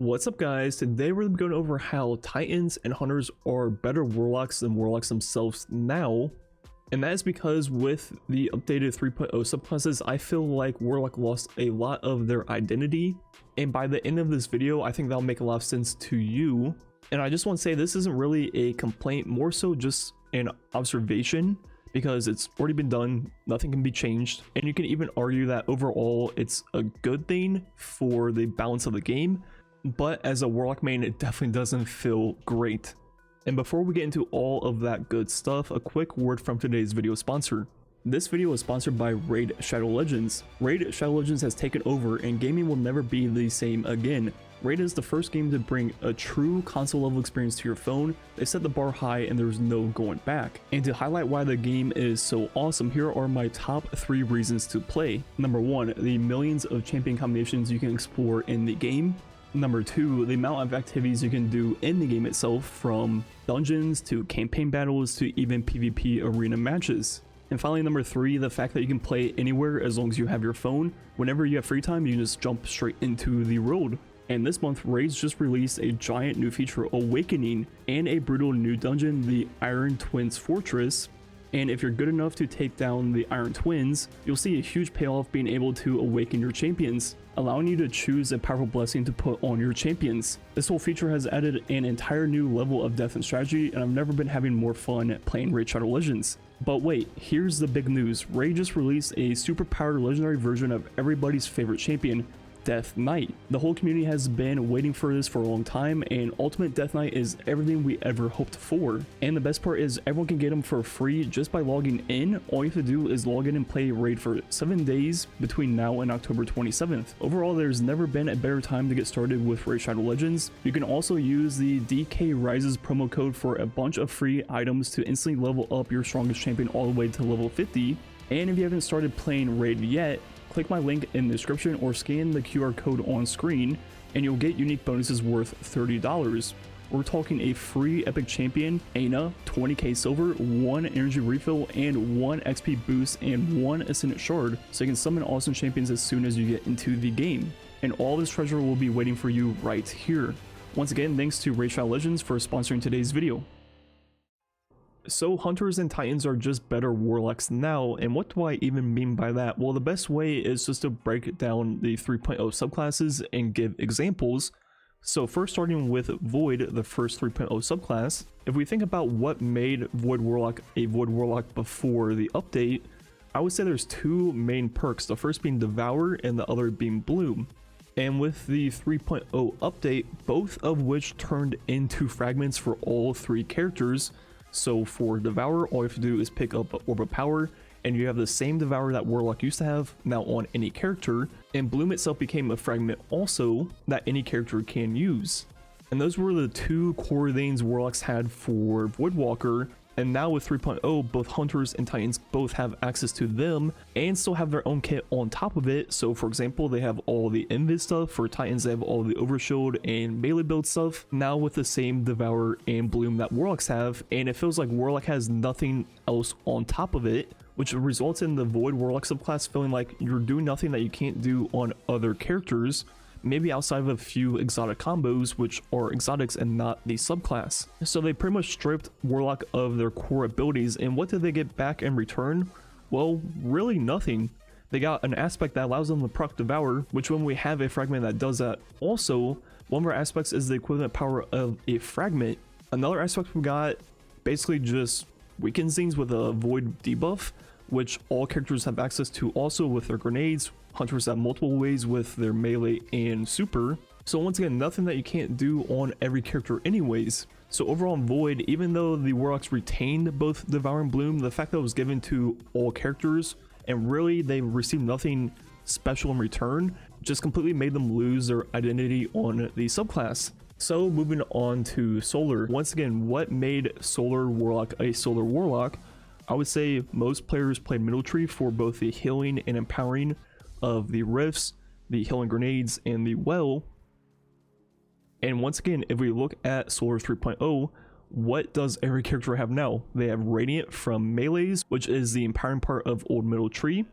What's up guys, today we're going over how Titans and Hunters are better Warlocks than Warlocks themselves now. And that is because with the updated 3.0 subclasses, I feel like Warlock lost a lot of their identity. And by the end of this video, I think that'll make a lot of sense to you. And I just want to say this isn't really a complaint, more so just an observation, because it's already been done, nothing can be changed. And you can even argue that overall it's a good thing for the balance of the game. But as a Warlock main, it definitely doesn't feel great. And before we get into all of that good stuff, a quick word from today's video sponsor. This video is sponsored by Raid Shadow Legends. Raid Shadow Legends has taken over and gaming will never be the same again. Raid is the first game to bring a true console level experience to your phone. They set the bar high and there's no going back. And to highlight why the game is so awesome, here are my top 3 reasons to play. Number 1, the millions of champion combinations you can explore in the game. Number 2, the amount of activities you can do in the game itself, from dungeons to campaign battles to even PvP arena matches. And finally, number 3, the fact that you can play anywhere as long as you have your phone. Whenever you have free time, you can just jump straight into the world. And this month, Raid's just released a giant new feature, Awakening, and a brutal new dungeon, the Iron Twins Fortress. And if you're good enough to take down the Iron Twins, you'll see a huge payoff being able to awaken your champions, allowing you to choose a powerful blessing to put on your champions. This whole feature has added an entire new level of depth and strategy, and I've never been having more fun playing Raid Shadow Legends. But wait, here's the big news. Raid just released a super powered legendary version of everybody's favorite champion, Death Knight. The whole community has been waiting for this for a long time, and Ultimate Death Knight is everything we ever hoped for. And the best part is everyone can get them for free just by logging in. All you have to do is log in and play Raid for 7 days between now and October 27th. Overall, there's never been a better time to get started with Raid Shadow Legends. You can also use the DK Rises promo code for a bunch of free items to instantly level up your strongest champion all the way to level 50. And if you haven't started playing Raid yet, click my link in the description or scan the QR code on screen and you'll get unique bonuses worth $30. We're talking a free epic champion, Ana, 20k silver, 1 energy refill, and 1 XP boost, and 1 ascendant shard, so you can summon awesome champions as soon as you get into the game. And all this treasure will be waiting for you right here. Once again, thanks to Raid Shadow Legends for sponsoring today's video. So Hunters and Titans are just better Warlocks now, and what do I even mean by that? Well, the best way is just to break down the 3.0 subclasses and give examples. So first, starting with Void, the first 3.0 subclass. If we think about what made Void Warlock a Void Warlock before the update, I would say there's 2 main perks, the first being Devour and the other being Bloom. And with the 3.0 update, both of which turned into fragments for all 3 characters. So for Devour, all you have to do is pick up Orb of Power, and you have the same Devour that Warlock used to have now on any character. And Bloom itself became a fragment also that any character can use. And those were the 2 core things Warlocks had for Voidwalker. And now with 3.0, both Hunters and Titans both have access to them and still have their own kit on top of it. So for example, they have all the Invis stuff. For Titans, they have all the Overshield and melee build stuff, now with the same Devour and Bloom that Warlocks have. And it feels like Warlock has nothing else on top of it, which results in the Void Warlock subclass feeling like you're doing nothing that you can't do on other characters, maybe outside of a few exotic combos, which are exotics and not the subclass. So they pretty much stripped Warlock of their core abilities, and what did they get back in return? Well, really nothing. They got an aspect that allows them to proc Devour, which when we have a fragment that does that, also one of our aspects is the equivalent power of a fragment. Another aspect we got basically just weaken things with a Void debuff, which all characters have access to also with their grenades. Hunters have multiple ways with their melee and super. So once again, nothing that you can't do on every character anyways. So overall in Void, even though the Warlocks retained both Devour and Bloom, the fact that it was given to all characters and really they received nothing special in return just completely made them lose their identity on the subclass. So moving on to Solar. Once again, what made Solar Warlock a Solar Warlock? I would say most players played Middle Tree for both the healing and empowering of the rifts, the healing grenades, and the well. And once again, if we look at Solar 3.0, what does every character have now? They have Radiant from Melees, which is the empowering part of Old Middle Tree.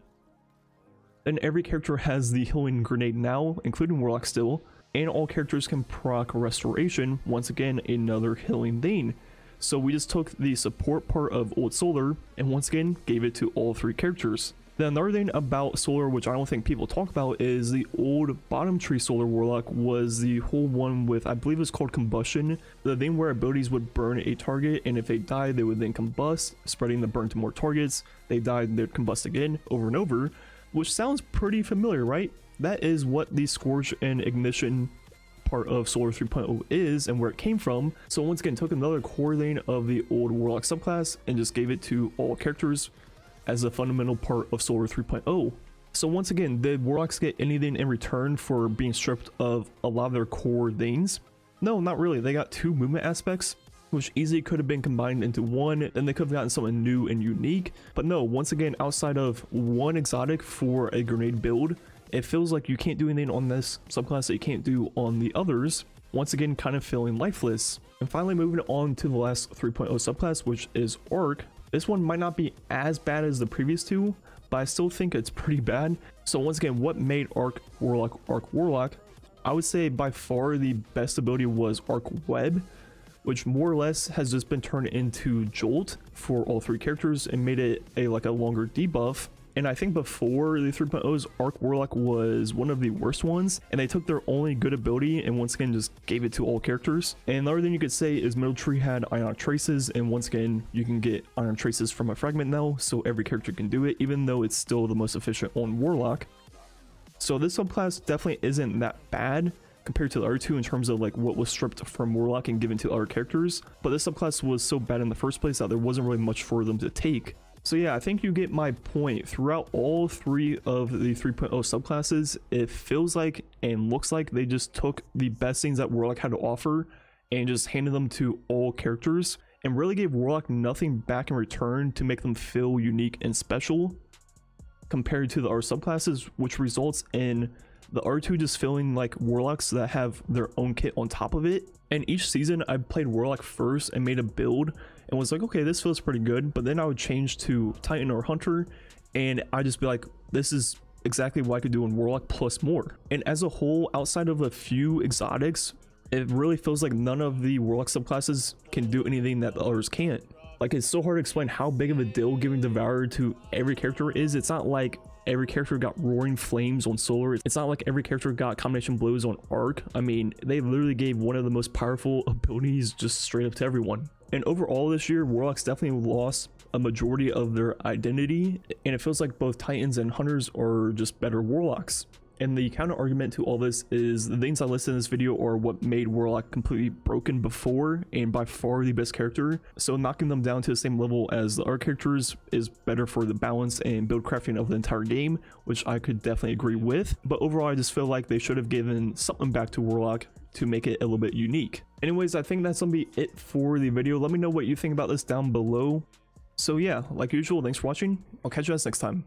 Then every character has the healing grenade now, including Warlock still, and all characters can proc restoration, once again another healing thing. So we just took the support part of Old Solar and once again gave it to all 3 characters. Then another thing about Solar, which I don't think people talk about, is the old bottom tree Solar Warlock was the whole one with, I believe it's called Combustion, the thing where abilities would burn a target, and if they died, they would then combust, spreading the burn to more targets. They died, they'd combust again, over and over, which sounds pretty familiar, right? That is what the Scorch and Ignition part of Solar 3.0 is and where it came from. So once again, took another core lane of the old Warlock subclass and just gave it to all characters as a fundamental part of Solar 3.0. So once again, did Warlocks get anything in return for being stripped of a lot of their core things? No, not really. They got 2 movement aspects, which easily could have been combined into one, and they could have gotten something new and unique. But no, once again, outside of 1 exotic for a grenade build, it feels like you can't do anything on this subclass that you can't do on the others. Once again, kind of feeling lifeless. And finally, moving on to the last 3.0 subclass, which is Arc. This one might not be as bad as the previous 2, but I still think it's pretty bad. So once again, what made Arc Warlock? I would say by far the best ability was Arc Web, which more or less has just been turned into Jolt for all 3 characters and made it a longer debuff. And I think before the 3.0's Arc Warlock was one of the worst ones, and they took their only good ability and once again just gave it to all characters. And another thing you could say is Middle Tree had Ionic Traces, and once again you can get Ionic Traces from a fragment now, so every character can do it, even though it's still the most efficient on Warlock. So this subclass definitely isn't that bad compared to the other 2 in terms of what was stripped from Warlock and given to other characters, but this subclass was so bad in the first place that there wasn't really much for them to take. So yeah, I think you get my point. Throughout all 3 of the 3.0 subclasses, it feels like and looks like they just took the best things that Warlock had to offer and just handed them to all characters and really gave Warlock nothing back in return to make them feel unique and special compared to the other subclasses, which results in the R2 just feeling like Warlocks that have their own kit on top of it. And each season I played Warlock first and made a build and was like, okay, this feels pretty good, but then I would change to Titan or Hunter and I'd just be like, this is exactly what I could do in Warlock plus more. And as a whole, outside of a few exotics, it really feels like none of the Warlock subclasses can do anything that the others can't. It's so hard to explain how big of a deal giving Devourer to every character is. It's not like every character got Roaring Flames on Solar. It's not like every character got Combination Blows on Arc. I mean, they literally gave one of the most powerful abilities just straight up to everyone. And overall this year, Warlocks definitely lost a majority of their identity, and it feels like both Titans and Hunters are just better Warlocks. And the counter argument to all this is the things I listed in this video are what made Warlock completely broken before and by far the best character. So knocking them down to the same level as the other characters is better for the balance and build crafting of the entire game, which I could definitely agree with. But overall, I just feel like they should have given something back to Warlock to make it a little bit unique. Anyways, I think that's gonna be it for the video. Let me know what you think about this down below. So yeah, like usual, thanks for watching. I'll catch you guys next time.